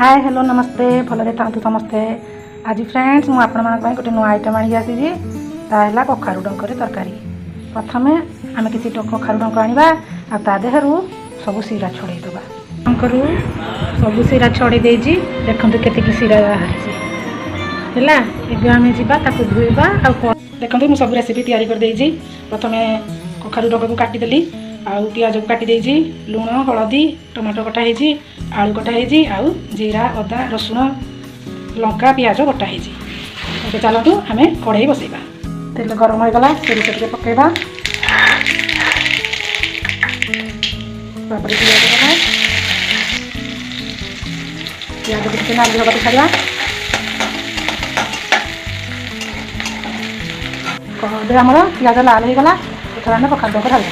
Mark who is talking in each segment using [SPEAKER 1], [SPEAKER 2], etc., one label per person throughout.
[SPEAKER 1] Hi hello नमस्ते भलरे था समस्ते। आज फ्रेंड्स मुझे गोटे नुआ आइटम आनी आसी ताला कखारु डंकर तरकारी। प्रथम आम किसी कखारु डंक आना आ देहरु सब सीरा छड़ेदबा। डंकर सब सीरा छड़े देखते के सीरा है आम जा धोवा देखते मुझे सब रेसिपी तैयारी कर देजी। प्रथम कखारु डंक को काटिदेली आउ पियाज को काटी देजी लुण हलदी टमाटो कटा है आलू कटा है आउ जीरा अदा रसुण लंका पियाज कटा है। चलतु आम कड़ाई बसैबा। तेल गरम होगला सोरिष टे पकेबा पियाज देवा पियाज टे नाली होगा छाड़ा आमर पियाज लाल होगला एथर आम कखारु डंक ढाल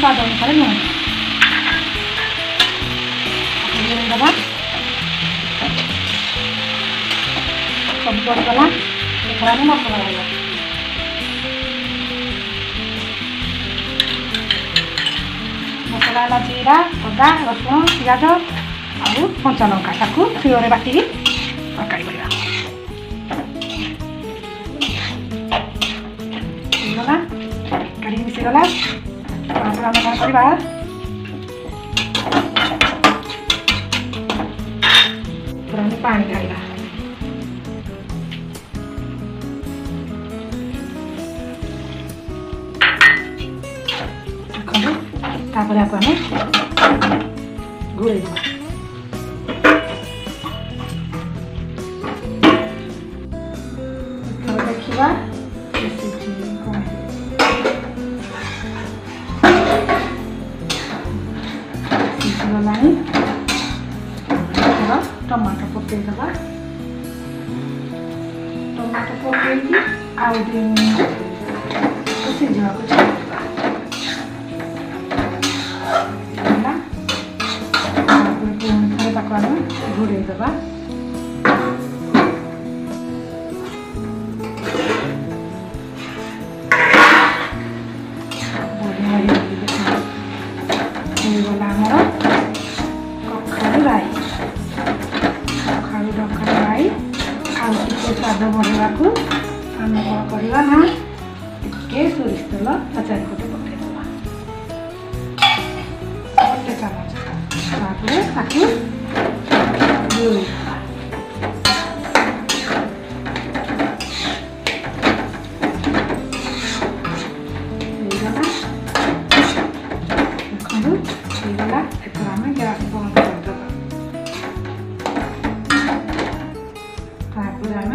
[SPEAKER 1] स्वाद अनुसार लुण दबा सब पड़गला मसला लगा मसला जीरा अदा रसुण पियाज आउ कंचा लंका ताकू शिଳରେ बाटिकी तरकारी କରିବା गला तरकारी मिसीगला। आम कौन करवा पानी ढाला तापर आपको आम घोड़े देखा टमाटो पकईदबा टमाटो पकईकी आउ सिझा घोड़े दबा गला आमर कखारु राई कखारु डंका राई आउ स्वाद बढ़ावा आम कौन करवा ना टे सोरिष तेल चारिपटे पकईदबा गोटे चामच ताकू गैस बंद करदे आम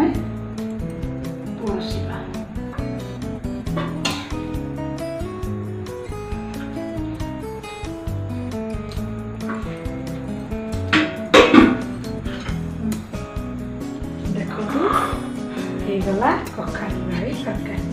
[SPEAKER 1] परोसवा। देखो गला कखारु राई तरकारी।